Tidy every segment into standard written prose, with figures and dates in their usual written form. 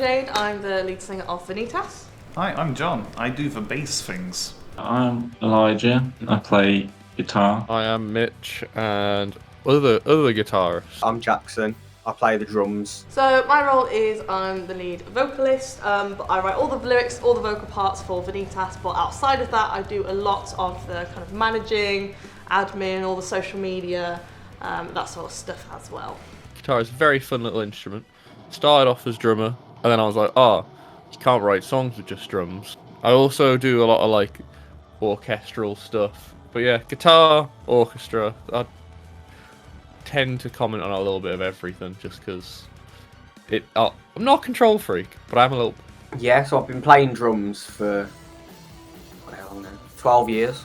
Jade, I'm the lead singer of Vanitas. Hi, I'm John. I do the bass things. I'm Elijah. I play guitar. I am Mitch and other guitarists. I'm Jackson. I play the drums. So my role is I'm the lead vocalist, but I write all the lyrics, all the vocal parts for Vanitas, but outside of that I do a lot of the kind of managing, admin, all the social media, that sort of stuff as well. Guitar is a very fun little instrument. Started off as drummer, and then I was like, you can't write songs with just drums. I also do a lot of like orchestral stuff. But yeah, guitar, orchestra, I tend to comment on a little bit of everything just because I'm not a control freak, but I'm a little... Yeah, so I've been playing drums for, 12 years.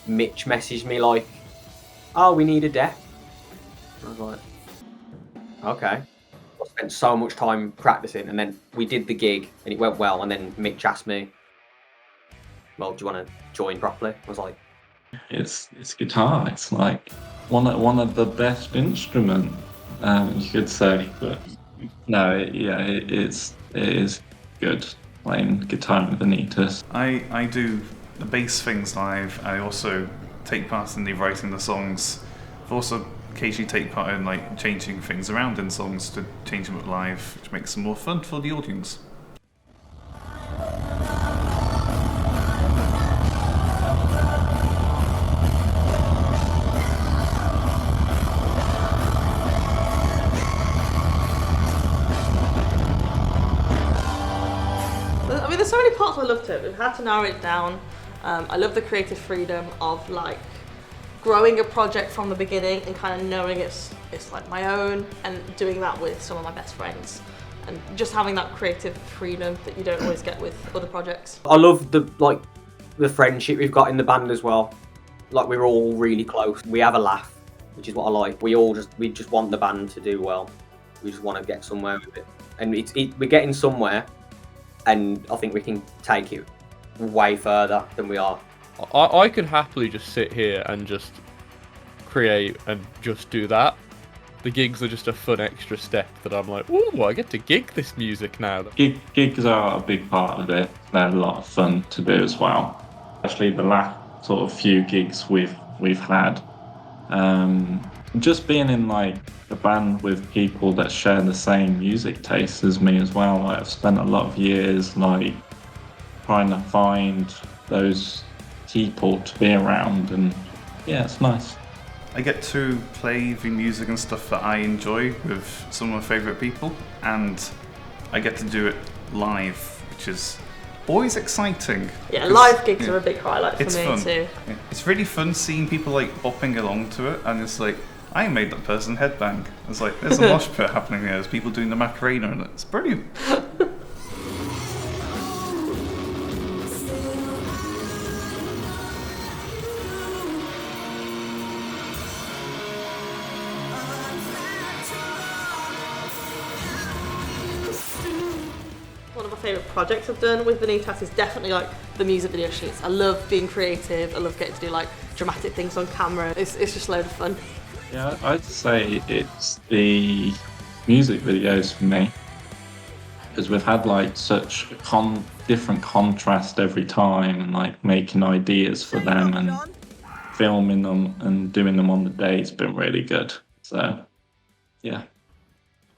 Mitch messaged me like, oh, we need a deck. I was like, okay. I spent so much time practicing, and then we did the gig, and it went well, and then Mitch asked me, well, do you want to join properly? I was like... It's guitar. It's like one of the best instruments, you could say. But no, it is good playing guitar with Vanitas. I do the bass things live. I also take part in the writing the songs. I also occasionally take part in like changing things around in songs to change them up live, which makes them more fun for the audience. I mean, there's so many parts I love to it. We've had to narrow it down. I love the creative freedom of like growing a project from the beginning and kind of knowing it's like my own, and doing that with some of my best friends, and just having that creative freedom that you don't always get with other projects. I love the friendship we've got in the band as well. Like, we're all really close. We have a laugh, which is what I like. We just want the band to do well. We just want to get somewhere with it, and we're getting somewhere. And I think we can take it way further than we are. I could happily just sit here and just create and just do that. The gigs are just a fun extra step that I'm like, ooh, I get to gig this music now. Gigs are a big part of it. They're a lot of fun to do as well. Especially the last sort of few gigs we've had. Just being in like a band with people that share the same music taste as me as well. Like, I've spent a lot of years like trying to find those people to be around, and yeah, it's nice. I get to play the music and stuff that I enjoy with some of my favourite people, and I get to do it live, which is always exciting. Yeah, live gigs are a big highlight for me fun. too. Yeah. It's really fun seeing people like bopping along to it, and it's like, I made that person headbang. It's like, there's a mosh pit happening there. There's people doing the Macarena, and it's brilliant. One of my favourite projects I've done with Vanitas is definitely like the music video shoots. I love being creative. I love getting to do like dramatic things on camera. It's just a load of fun. Yeah, I'd say it's the music videos for me, because we've had like such different contrast every time, and like making ideas for them and filming them and doing them on the day has been really good. So yeah.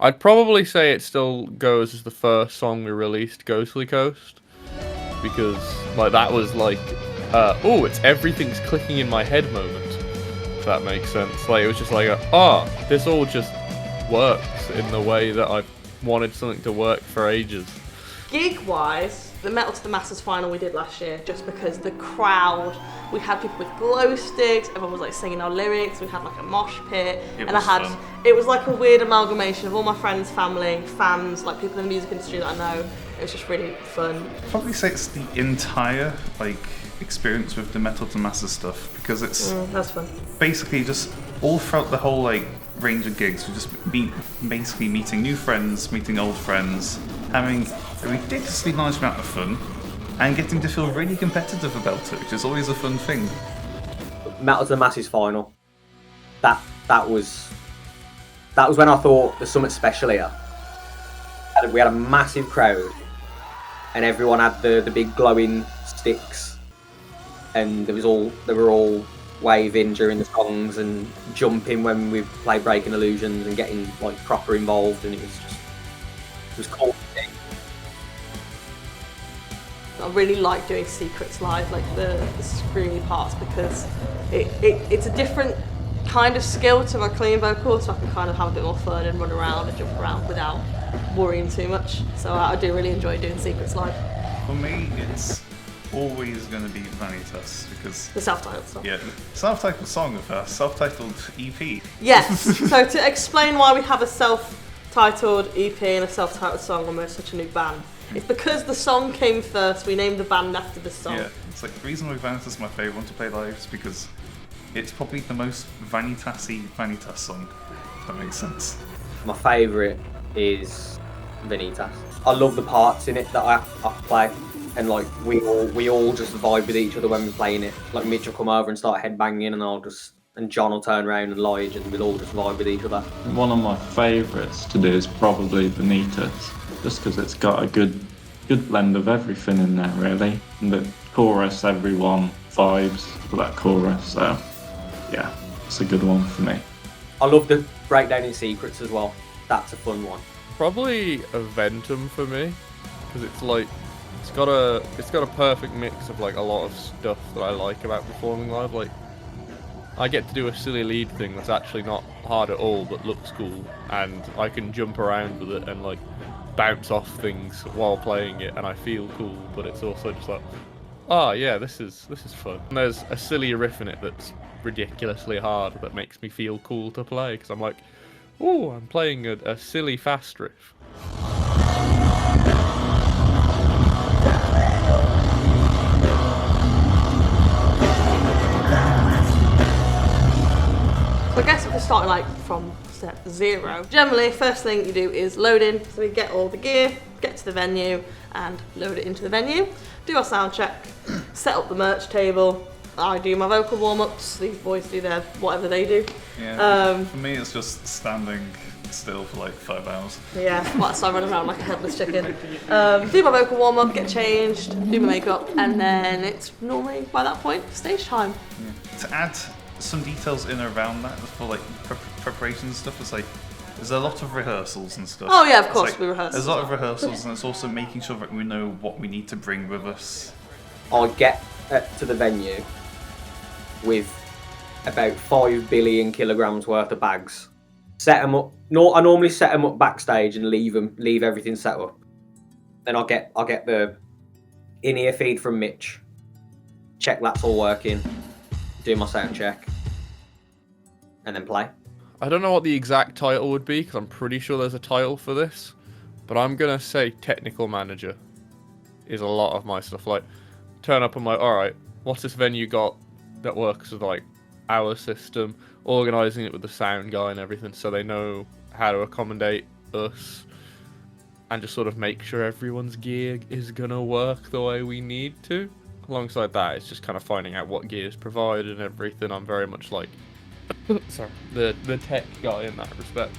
I'd probably say it still goes as the first song we released, Ghostly Coast, because like that was like, it's everything's clicking in my head moment. If that makes sense. Like, it was just like, this all just works in the way that I've wanted something to work for ages. Gig-wise, the Metal to the Masses final we did last year, just because the crowd, we had people with glow sticks, everyone was like singing our lyrics, we had like a mosh pit, it was like a weird amalgamation of all my friends, family, fans, like people in the music industry that I know. It was just really fun. I'd probably say it's the entire like experience with the Metal to Masses stuff, because it's that's fun. Basically just all throughout the whole like range of gigs, we just basically meeting new friends, meeting old friends, having a ridiculously large amount of fun, and getting to feel really competitive about it, which is always a fun thing. Metal to the Masses final. That was when I thought there's something special here. we had a massive crowd, and everyone had the big glowing sticks, and they were all waving during the songs and jumping when we played Breaking Illusions and getting like proper involved, and it was cool. I really like doing secrets live, like the screamy parts, because it's a different kind of skill to my clean vocal, so I can kind of have a bit more fun and run around and jump around without worrying too much. So I do really enjoy doing secrets live. For me, it's always going to be Vanitas, because The self-titled song. yeah, self-titled song of a self-titled EP. Yes, so to explain why we have a self-titled EP and a self-titled song when we're such a new band, it's because the song came first, we named the band after the song. Yeah, it's like the reason why Vanitas is my favourite one to play live is because it's probably the most Vanitas-y Vanitas song, if that makes sense. My favourite is Vanitas. I love the parts in it that I play, and like we all just vibe with each other when we're playing it. Like Mitch will come over and start headbanging, and John will turn around and Lige, and we'll all just vibe with each other. One of my favourites to do is probably Vanitas, just because it's got a good blend of everything in there, really. And the chorus, everyone vibes for that chorus, so yeah, it's a good one for me. I love the breakdown in secrets as well. That's a fun one. Probably a Ventum for me, because it's like it's got a perfect mix of like a lot of stuff that I like about performing live. Like I get to do a silly lead thing that's actually not hard at all, but looks cool, and I can jump around with it and like bounce off things while playing it, and I feel cool. But it's also just like, oh yeah, this is fun. And there's a silly riff in it that's ridiculously hard that makes me feel cool to play, because I'm like, oh, I'm playing a silly fast riff. So I guess if we're starting like from step 0, generally first thing you do is load in. So we get all the gear, get to the venue and load it into the venue, do our sound check, set up the merch table. I do my vocal warm-ups, these boys do their whatever they do. Yeah, for me it's just standing still for like 5 hours. Yeah, so I run around like a headless chicken. Do my vocal warm-up, get changed, do my makeup, and then it's normally by that point stage time. Yeah. To add some details in and around that for like preparation and stuff, it's like there's a lot of rehearsals and stuff. Oh yeah, of course like, we rehearse. There's a lot of rehearsals, and it's also making sure that we know what we need to bring with us. I get to the venue with about 5 billion kilograms worth of bags. Set them up. I normally set them up backstage and leave everything set up. Then I'll get the in-ear feed from Mitch. Check that's all working. Do my sound check, and then play. I don't know what the exact title would be, because I'm pretty sure there's a title for this, but I'm gonna say technical manager is a lot of my stuff. Like, turn up, I'm like, all right, what's this venue got that works with like our system, organising it with the sound guy and everything, so they know how to accommodate us, and just sort of make sure everyone's gear is gonna work the way we need to. Alongside that, it's just kind of finding out what gear is provided and everything. I'm very much like sorry, the tech guy in that respect.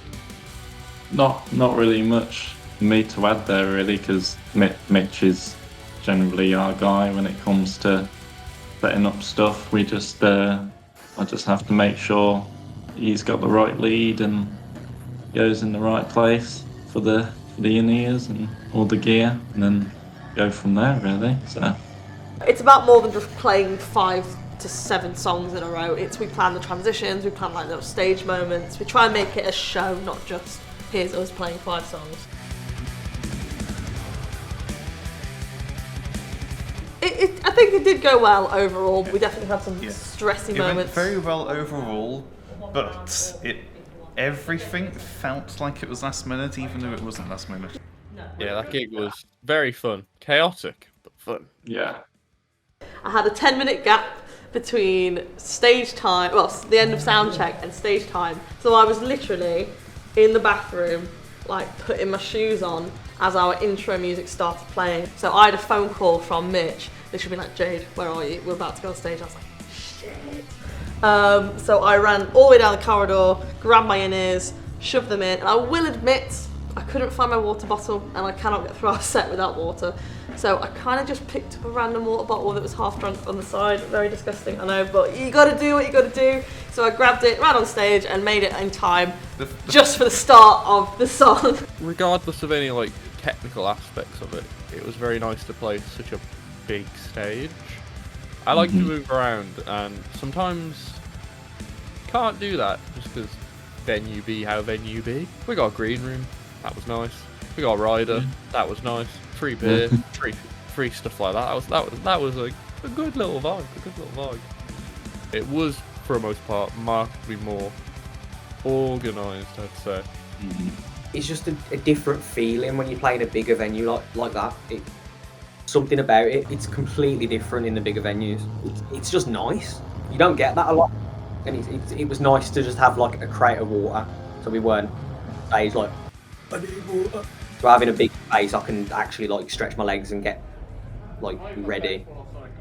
Not really much for me to add there, really, because Mitch is generally our guy when it comes to setting up stuff. I just have to make sure he's got the right lead and goes in the right place for the in-ears and all the gear, and then go from there, really. So It's about more than just playing 5 to 7 songs in a row. We plan the transitions, we plan like those stage moments. We try and make it a show, not just here's us playing 5 songs. I think it did go well overall. We definitely had some stressy It moments. went very well overall, but everything felt like it was last minute, even though it wasn't last minute. Yeah, that gig was very fun. Chaotic, but fun. yeah. I had a 10-minute gap between stage time, well, the end of sound check and stage time. So I was literally in the bathroom, like putting my shoes on as our intro music started playing. So I had a phone call from Mitch. They should be like, Jade, where are you? We're about to go on stage. I was like, shit. So I ran all the way down the corridor, grabbed my in-ears, shoved them in, and I will admit, I couldn't find my water bottle, and I cannot get through our set without water. So I kind of just picked up a random water bottle that was half drunk on the side. Very disgusting, I know, but you gotta do what you gotta do. So I grabbed it, ran on stage, and made it in time, just for the start of the song. Regardless of any like technical aspects of it, it was very nice to play such a big stage. I like to move around, and sometimes can't do that just because venue be how venue be. We got a green room, that was nice. We got a rider, that was nice. Free beer, free stuff like that. That was like a good little vibe. It was, for the most part, markedly more organised, I'd say. It's just a different feeling when you play in a bigger venue like that. Something about it, it's completely different in the bigger venues. It's just nice. You don't get that a lot. And it was nice to just have like a crate of water, so we weren't stage like, I need water. So having a big space, I can actually like stretch my legs and get like ready.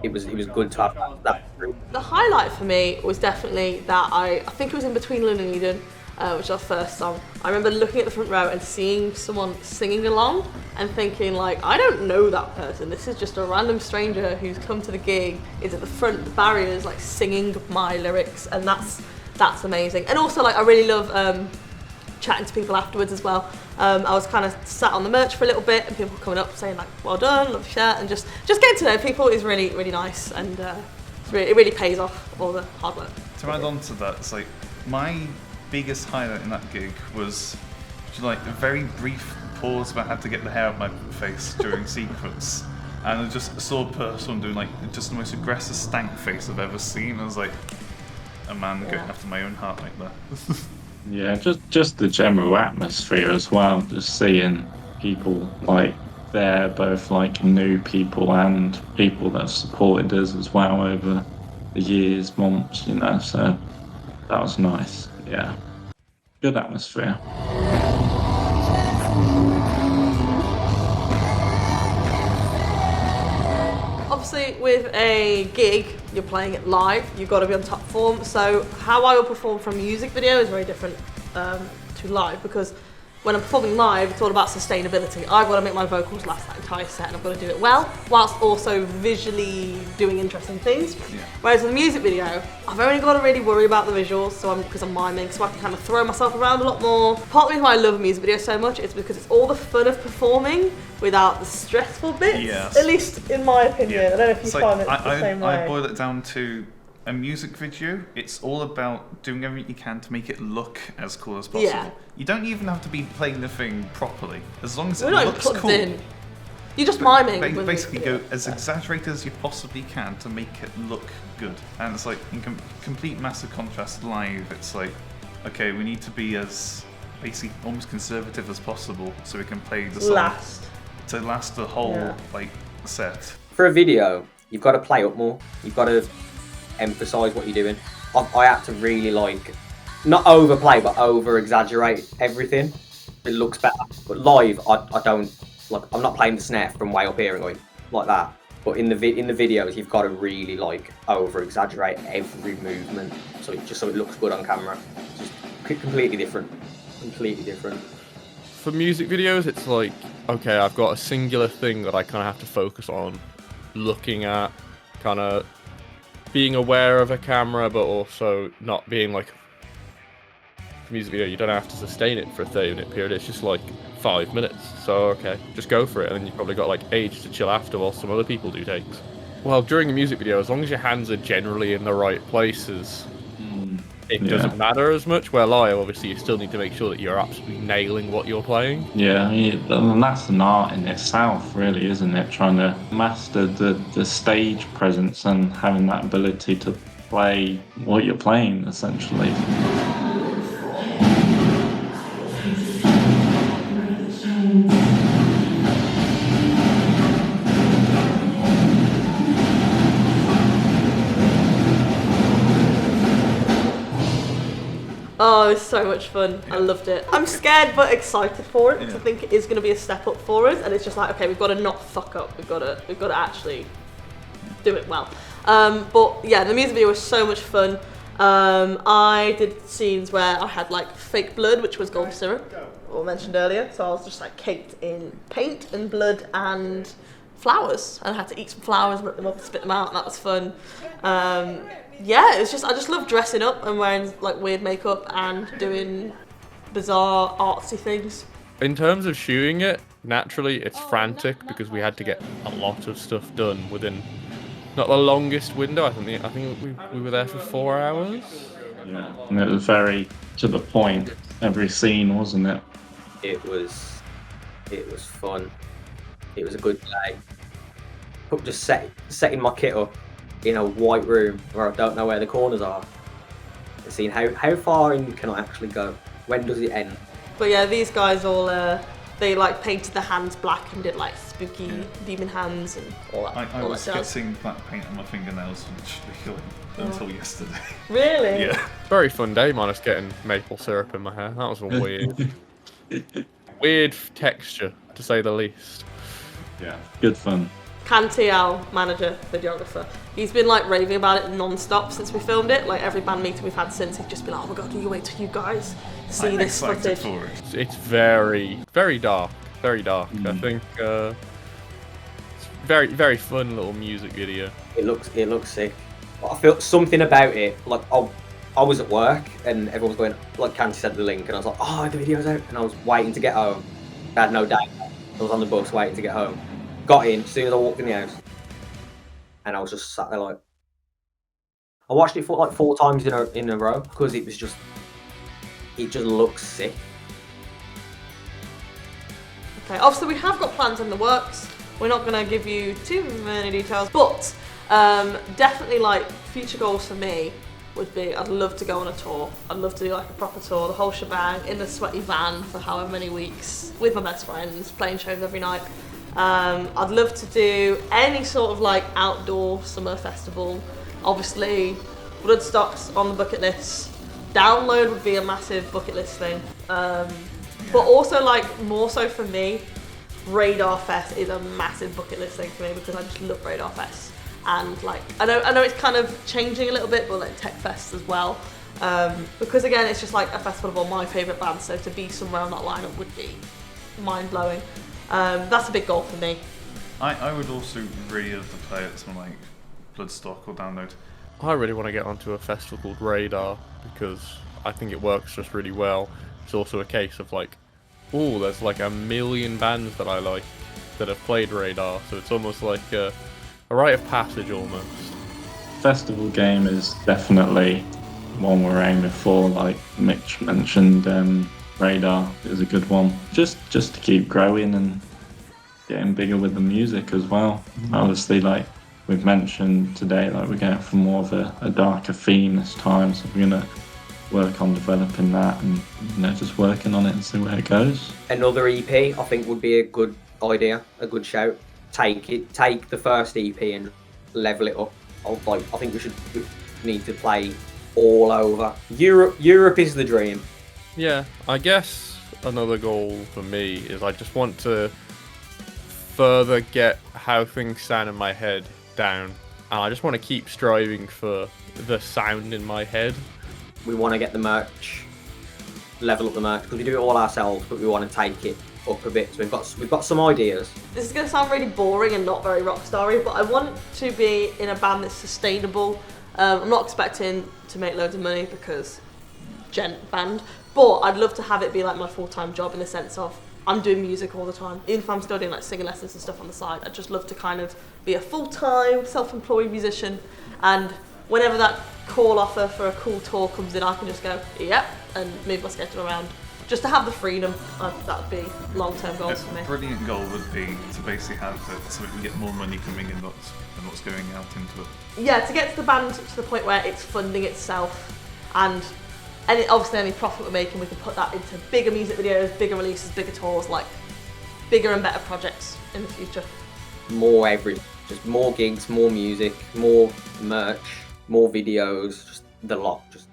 It was good to have that. The highlight for me was definitely that I think it was in between Lynn and Eden, which is our first song. I remember looking at the front row and seeing someone singing along and thinking like, I don't know that person. This is just a random stranger who's come to the gig, is at the front of the barriers like singing my lyrics, and that's amazing. And also like I really love chatting to people afterwards as well. I was kind of sat on the merch for a little bit, and people coming up saying like, well done, love the shirt, and just getting to know people is really, really nice, and it really pays off all the hard work. To add on to that, it's like my biggest highlight in that gig was like a very brief pause where I had to get the hair out my face during sequence, and I just saw a person doing like just the most aggressive stank face I've ever seen. I was like, a man going after my own heart like that. Yeah, just the general atmosphere as well. Just seeing people like there, both like new people and people that have supported us as well over the years, months, you know. So that was nice. Yeah, good atmosphere. Obviously, with a gig, you're playing it live, you've got to be on top form. So how I will perform from a music video is very different to live, because when I'm performing live, it's all about sustainability. I've got to make my vocals last that entire set, and I've got to do it well, whilst also visually doing interesting things. Yeah. Whereas in the music video, I've only got to really worry about the visuals, because I'm miming, so I can kind of throw myself around a lot more. Part of me why I love a music video so much is because it's all the fun of performing without the stressful bits. Yes. At least in my opinion. Yeah. I don't know if you find it the same way. I boil it down to a music video. It's all about doing everything you can to make it look as cool as possible. Yeah. You don't even have to be playing the thing properly, as long as it looks cool. You're just miming. Basically, go as exaggerated as you possibly can to make it look good. And it's like in complete massive contrast live. It's like, okay, we need to be as basically almost conservative as possible so we can play the song to last the whole like set. For a video, you've got to play up more. You've got to emphasize what you're doing. I had to really like not overplay but over exaggerate everything. It looks better, but live I don't like. I'm not playing the snare from way up here and going like that. But in the videos, you've got to really like over exaggerate every movement so it looks good on camera. It's just completely different. For music videos, it's like, okay, I've got a singular thing that I kind of have to focus on, looking at, kind of being aware of a camera, but also not being like, for music video, you don't have to sustain it for a 30-minute period. It's just like 5 minutes. So, okay, just go for it. And then you've probably got like age to chill after while some other people do takes. Well, during a music video, as long as your hands are generally in the right places, it doesn't matter as much. Where live, obviously, you still need to make sure that you're absolutely nailing what you're playing. Yeah, and that's an art in itself, really, isn't it? Trying to master the stage presence and having that ability to play what you're playing, essentially. Oh, it's so much fun. I loved it. I'm scared but excited for it. I think it is going to be a step up for us, and it's just like, okay, we've got to not fuck up. We've got to actually do it well. But yeah, the music video was so much fun. I did scenes where I had like fake blood, which was golden syrup, or mentioned earlier. So I was just like caked in paint and blood and flowers, and I had to eat some flowers, rip them up, and spit them out, and that was fun. Yeah, it's just I just love dressing up and wearing like weird makeup and doing bizarre artsy things. In terms of shooting it, naturally it's frantic because we had to get a lot of stuff done within not the longest window. I think we were there for 4 hours. Yeah, and it was very to the point. Every scene, wasn't it? It was fun. It was a good day. Just setting my kit up in a white room where I don't know where the corners are. And seeing how far in can I actually go? When does it end? But yeah, these guys all they like painted the hands black and did like spooky demon hands and all that. I all was that jazz. getting black paint on my fingernails until yesterday. Really? Yeah. Very fun day, minus getting maple syrup in my hair. That was a weird texture, to say the least. Yeah, good fun. Canty, our manager, videographer, he's been like raving about it non-stop since we filmed it. Like every band meeting we've had since, he's just been like, oh my god, you wait till you guys see I'm this excited footage. for it. It's very, very dark. Very dark. I think it's very, very fun little music video. It looks sick. I felt something about it. Like I was at work and everyone was going, like Canty sent the link, and I was like, oh, the video's out, and I was waiting to get home. I had no data. I was on the bus waiting to get home. Got in as soon as I walked in the house, and I was just sat there like. I watched it for like 4 times in a row because it just looks sick. Okay, obviously we have got plans in the works. We're not going to give you too many details, but definitely like future goals for me would be I'd love to go on a tour. I'd love to do like a proper tour, the whole shebang, in a sweaty van for however many weeks with my best friends, playing shows every night. I'd love to do any sort of like outdoor summer festival. Obviously, Bloodstock's on the bucket list. Download would be a massive bucket list thing. But also like more so for me, Radar Fest is a massive bucket list thing for me because I just love Radar Fest. And like I know it's kind of changing a little bit, but like Tech Fest as well. Because again, it's just like a festival of all my favourite bands, so to be somewhere on that lineup would be mind-blowing. That's a big goal for me. I would also really love to play at something like Bloodstock or Download. I really want to get onto a festival called Radar because I think it works just really well. It's also a case of like, oh, there's like 1 million bands that I like that have played Radar, so it's almost like a rite of passage almost. Festival game is definitely one we're aiming for. Like Mitch mentioned, Radar is a good one. Just to keep growing and getting bigger with the music as well. Obviously, like we've mentioned today, like we're going for more of a darker theme this time, so we're gonna work on developing that and just working on it and see where it goes. Another EP I think would be a good idea, a good shout. Take the first EP and level it up. I think we need to play all over. Europe is the dream. Yeah, I guess another goal for me is I just want to further get how things sound in my head down. And I just want to keep striving for the sound in my head. We want to get the merch, level up the merch, because we do it all ourselves, but we want to take it up a bit. So we've got some ideas. This is going to sound really boring and not very rock starry, but I want to be in a band that's sustainable. I'm not expecting to make loads of money because gent band, but I'd love to have it be like my full-time job in the sense of I'm doing music all the time. Even if I'm still doing like singing lessons and stuff on the side, I'd just love to kind of be a full-time self-employed musician, and whenever that call offer for a cool tour comes in, I can just go, yep, and move my schedule around. Just to have the freedom, that would be long-term goals for me. A brilliant goal would be to basically have it so we can get more money coming in than what's going out into it. Yeah, to get to the band to the point where it's funding itself, and obviously any profit we're making, we can put that into bigger music videos, bigger releases, bigger tours, like bigger and better projects in the future. More everything, just more gigs, more music, more merch, more videos, just the lot. Just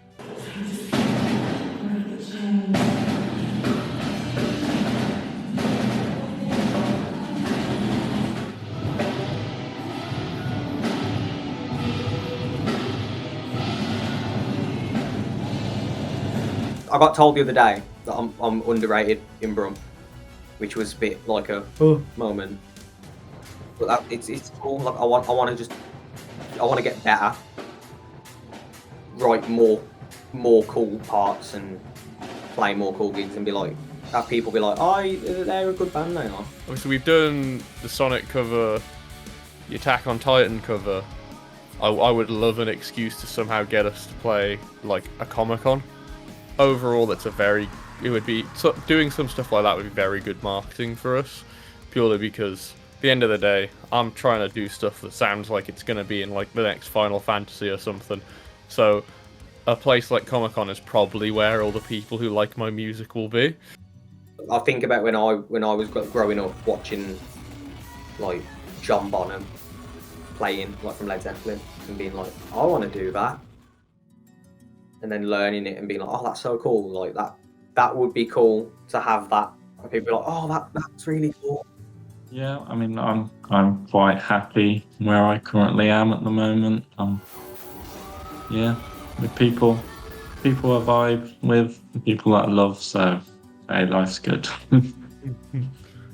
got told the other day that I'm underrated in Brum, which was a bit like a moment. But it's cool. Like I want to get better, write more cool parts and play more cool gigs and be like, have people be like, oh, they're a good band, they are. Obviously, we've done the Sonic cover, the Attack on Titan cover. I would love an excuse to somehow get us to play like a Comic-Con. Overall, doing some stuff like that would be very good marketing for us, purely because at the end of the day, I'm trying to do stuff that sounds like it's going to be in like the next Final Fantasy or something. So a place like Comic-Con is probably where all the people who like my music will be. I think about when I was growing up watching like John Bonham playing like from Led Zeppelin and being like, I want to do that, and then learning it and being like, oh, that's so cool. Like that would be cool to have that. And people be like, oh, that's really cool. Yeah, I mean, I'm quite happy where I currently am at the moment. Yeah, with people I vibe with, people that I love, so hey, life's good.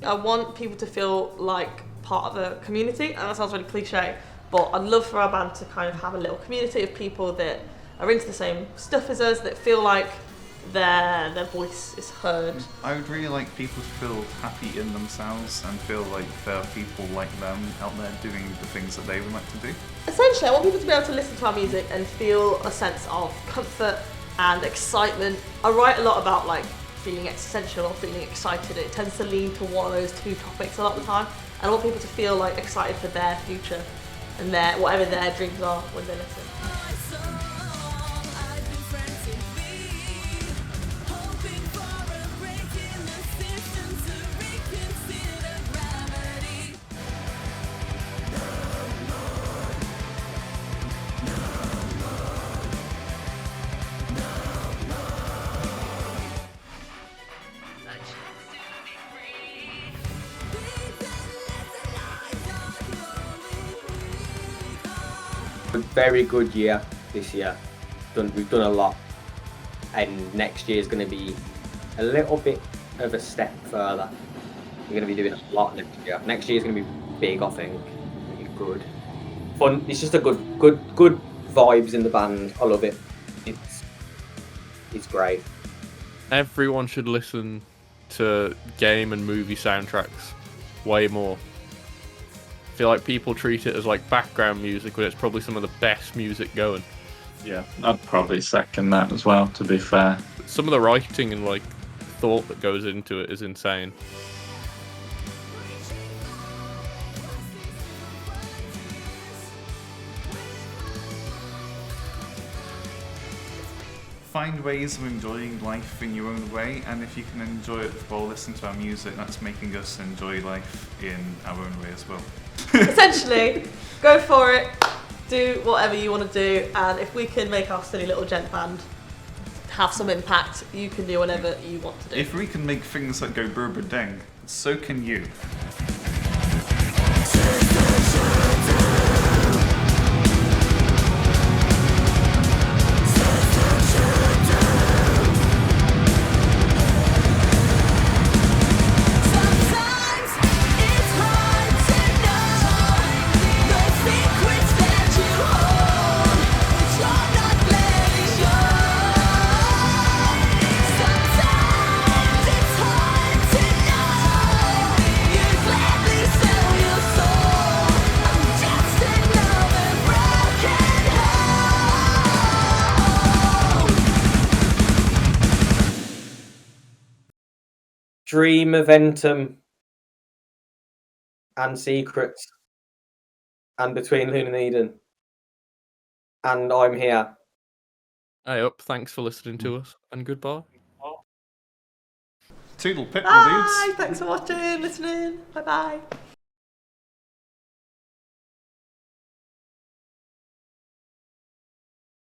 I want people to feel like part of a community, and that sounds really cliche, but I'd love for our band to kind of have a little community of people that are into the same stuff as us, that feel like their voice is heard. I would really like people to feel happy in themselves and feel like there are people like them out there doing the things that they would like to do. Essentially, I want people to be able to listen to our music and feel a sense of comfort and excitement. I write a lot about like feeling existential or feeling excited. It tends to lean to one of those two topics a lot of the time. And I want people to feel like excited for their future and whatever their dreams are when they listen. A very good year this year. We've done a lot, and next year is going to be a little bit of a step further. We're going to be doing a lot next year. Next year is going to be big, I think. It'll be good, fun. It's just a good vibes in the band. I love it. It's great. Everyone should listen to game and movie soundtracks way more. I feel like people treat it as like background music when it's probably some of the best music going. Yeah, I'd probably second that as well, to be fair. Some of the writing and like thought that goes into it is insane. Find ways of enjoying life in your own way, and if you can enjoy it while listening to our music, that's making us enjoy life in our own way as well. Essentially, go for it, do whatever you want to do, and if we can make our silly little gent band have some impact, you can do whatever you want to do. If we can make things that go burber deng, so can you. Dream Eventum and Secrets and Between Loon and Eden. And I'm here. Hey up, thanks for listening to us, and goodbye. Toodle pip, my Bye, dudes. thanks for watching, listening, bye bye.